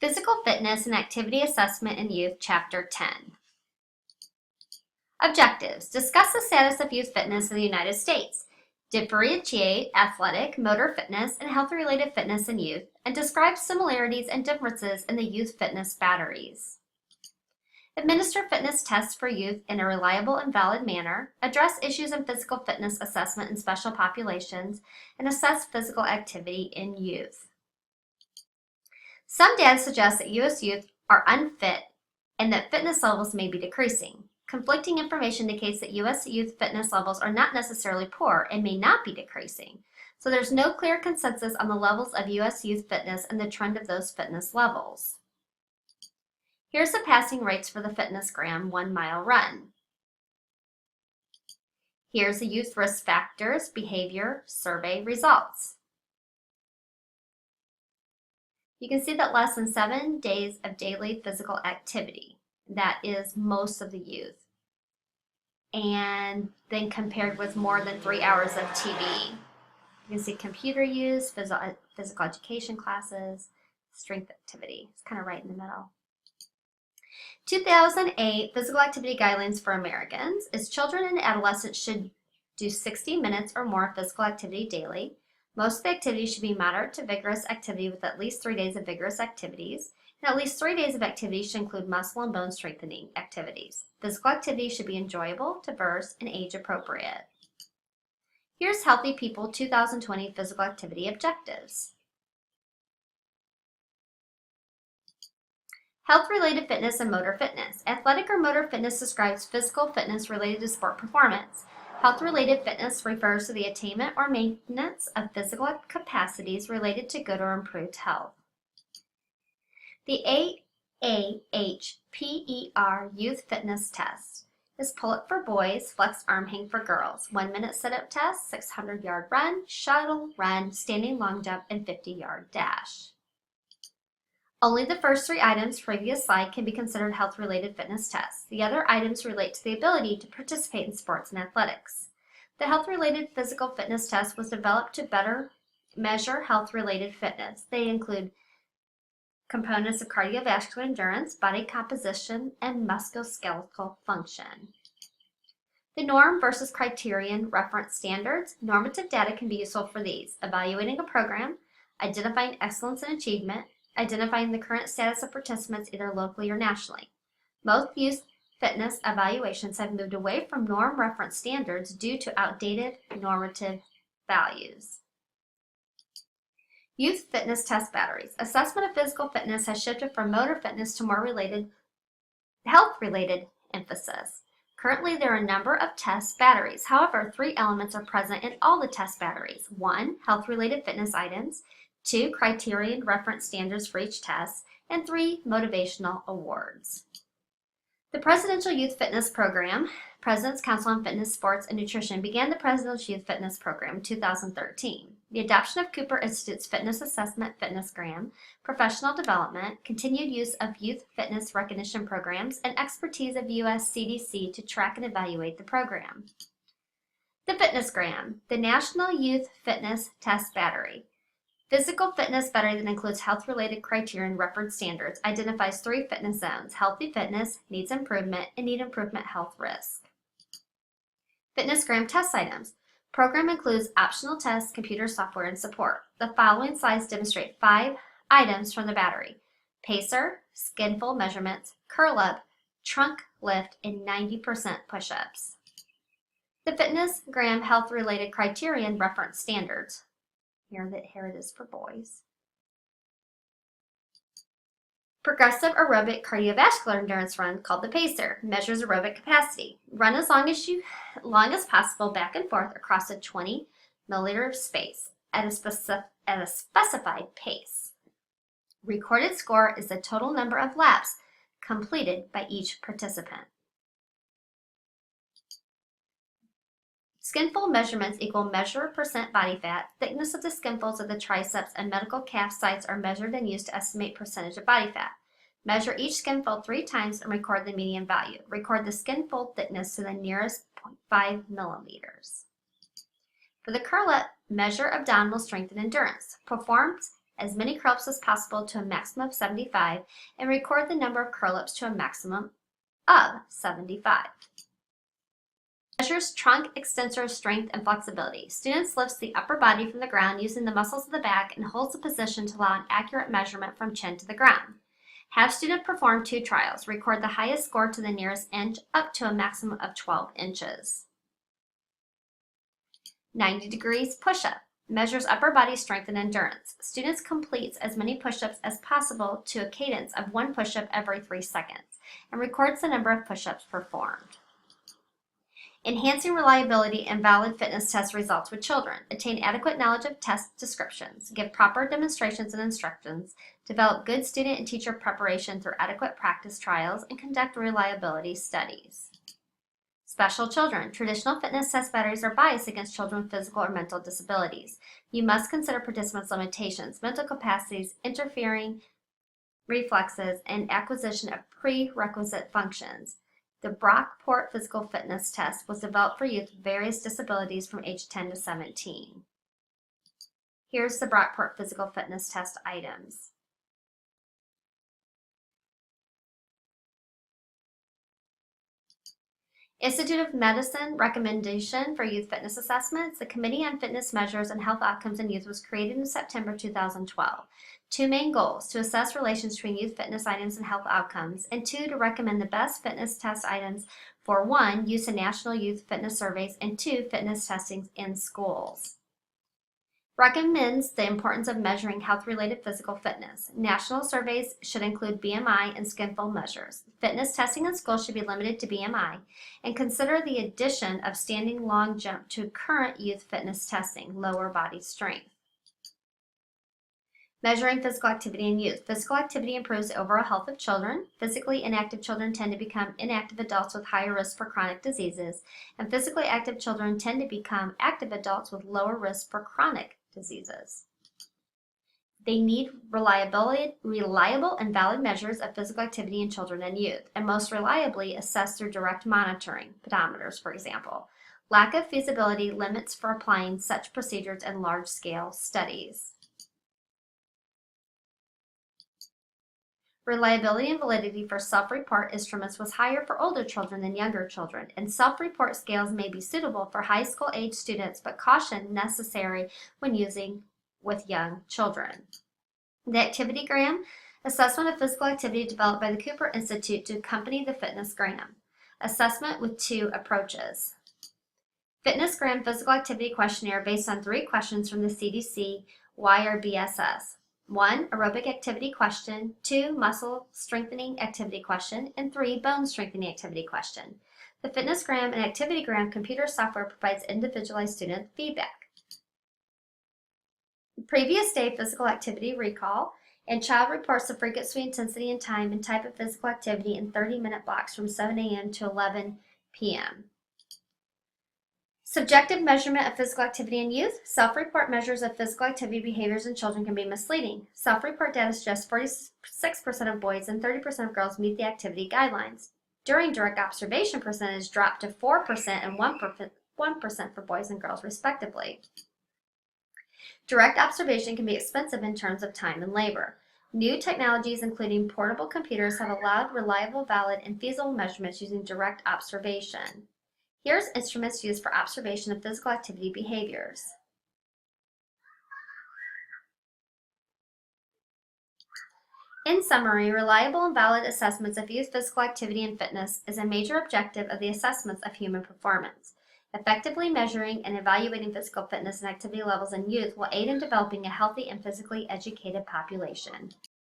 Physical Fitness and Activity Assessment in Youth, Chapter 10. Objectives. Discuss the status of youth fitness in the United States. Differentiate athletic, motor fitness, and health-related fitness in youth, and describe similarities and differences in the youth fitness batteries. Administer fitness tests for youth in a reliable and valid manner, address issues in physical fitness assessment in special populations, and assess physical activity in youth. Some data suggests that U.S. youth are unfit and that fitness levels may be decreasing. Conflicting information indicates that U.S. youth fitness levels are not necessarily poor and may not be decreasing. So there's no clear consensus on the levels of U.S. youth fitness and the trend of those fitness levels. Here's the passing rates for the FitnessGram 1 mile run. Here's the youth risk factors behavior survey results. You can see that less than 7 days of daily physical activity. That is most of the youth. And then compared with more than 3 hours of TV. You can see computer use, physical education classes, strength activity. It's kind of right in the middle. 2008 Physical Activity Guidelines for Americans is children and adolescents should do 60 minutes or more physical activity daily. Most of the activities should be moderate to vigorous activity with at least 3 days of vigorous activities, and at least 3 days of activity should include muscle and bone strengthening activities. Physical activity should be enjoyable, diverse, and age appropriate. Here's Healthy People 2020 Physical Activity Objectives. Health-related fitness and motor fitness. Athletic or motor fitness describes physical fitness related to sport performance. Health-related fitness refers to the attainment or maintenance of physical capacities related to good or improved health. The AAHPER Youth Fitness Test is pull-up for boys, flex arm hang for girls, 1-minute sit-up test, 600-yard run, shuttle run, standing long jump, and 50-yard dash. Only the first 3 items, previous slide, can be considered health-related fitness tests. The other items relate to the ability to participate in sports and athletics. The health-related physical fitness test was developed to better measure health-related fitness. They include components of cardiovascular endurance, body composition, and musculoskeletal function. The norm versus criterion reference standards. Normative data can be useful for these: evaluating a program, identifying excellence and achievement, identifying the current status of participants either locally or nationally. Most youth fitness evaluations have moved away from norm reference standards due to outdated normative values. Youth fitness test batteries. Assessment of physical fitness has shifted from motor fitness to more health-related emphasis. Currently, there are a number of test batteries. However, 3 elements are present in all the test batteries. 1, health-related fitness items. 2, criterion reference standards for each test, and 3, motivational awards. The Presidential Youth Fitness Program, President's Council on Fitness, Sports, and Nutrition, began the Presidential Youth Fitness Program in 2013. The adoption of Cooper Institute's Fitness Assessment FitnessGram, professional development, continued use of youth fitness recognition programs, and expertise of U.S. CDC to track and evaluate the program. The FitnessGram, the National Youth Fitness Test Battery. Physical fitness battery that includes health-related criterion reference standards identifies 3 fitness zones: healthy fitness, needs improvement, and need improvement health risk. FitnessGram test items. Program includes optional tests, computer software, and support. The following slides demonstrate 5 items from the battery: pacer, skinful measurements, curl up, trunk lift, and 90% push-ups. The FitnessGram health-related criterion reference standards. Here it is for boys. Progressive aerobic cardiovascular endurance run, called the PACER, measures aerobic capacity. Run as long as possible back and forth across a 20 milliliter of space at a specified pace. Recorded score is the total number of laps completed by each participant. Skinfold measurements equal measure percent body fat. Thickness of the skinfolds of the triceps and medial calf sites are measured and used to estimate percentage of body fat. Measure each skinfold 3 times and record the median value. Record the skinfold thickness to the nearest 0.5 millimeters. For the curl up, measure abdominal strength and endurance. Perform as many curl-ups as possible to a maximum of 75, and record the number of curl-ups to a maximum of 75. Measures trunk extensor strength and flexibility. Students lifts the upper body from the ground using the muscles of the back and holds the position to allow an accurate measurement from chin to the ground. Have student perform 2 trials. Record the highest score to the nearest inch up to a maximum of 12 inches. 90 degrees push-up. Measures upper body strength and endurance. Students completes as many push-ups as possible to a cadence of 1 push-up every 3 seconds and records the number of push-ups performed. Enhancing reliability and valid fitness test results with children. Attain adequate knowledge of test descriptions. Give proper demonstrations and instructions. Develop good student and teacher preparation through adequate practice trials and conduct reliability studies. Special children. Traditional fitness test batteries are biased against children with physical or mental disabilities. You must consider participants' limitations, mental capacities, interfering reflexes, and acquisition of prerequisite functions. The Brockport Physical Fitness Test was developed for youth with various disabilities from age 10 to 17. Here's the Brockport Physical Fitness Test items. Institute of Medicine recommendation for youth fitness assessments. The Committee on Fitness Measures and Health Outcomes in Youth was created in September 2012. 2 main goals: to assess relations between youth fitness items and health outcomes, and 2, to recommend the best fitness test items for 1, use in national youth fitness surveys, and 2, fitness testing in schools. Recommends the importance of measuring health-related physical fitness. National surveys should include BMI and skin fold measures. Fitness testing in schools should be limited to BMI, and consider the addition of standing long jump to current youth fitness testing, lower body strength. Measuring physical activity in youth. Physical activity improves the overall health of children. Physically inactive children tend to become inactive adults with higher risk for chronic diseases, and physically active children tend to become active adults with lower risk for chronic diseases. They need reliable and valid measures of physical activity in children and youth, and most reliably assessed through direct monitoring, pedometers for example. Lack of feasibility limits for applying such procedures in large-scale studies. Reliability and validity for self-report instruments was higher for older children than younger children, and self-report scales may be suitable for high school age students, but caution necessary when using with young children. The Activitygram, assessment of physical activity developed by the Cooper Institute to accompany the Fitnessgram. Assessment with 2 approaches. Fitnessgram physical activity questionnaire based on 3 questions from the CDC YRBSS. 1, aerobic activity question, 2, muscle strengthening activity question, and 3, bone strengthening activity question. The Fitnessgram and Activitygram computer software provides individualized student feedback. Previous day physical activity recall, and child reports the frequency, intensity, and time and type of physical activity in 30-minute blocks from 7 a.m. to 11 p.m. Subjective measurement of physical activity in youth. Self-report measures of physical activity behaviors in children can be misleading. Self-report data suggests 46% of boys and 30% of girls meet the activity guidelines. During direct observation, percentage dropped to 4% and 1% for boys and girls respectively. Direct observation can be expensive in terms of time and labor. New technologies, including portable computers, have allowed reliable, valid, and feasible measurements using direct observation. Here's instruments used for observation of physical activity behaviors. In summary, reliable and valid assessments of youth physical activity and fitness is a major objective of the assessments of human performance. Effectively measuring and evaluating physical fitness and activity levels in youth will aid in developing a healthy and physically educated population.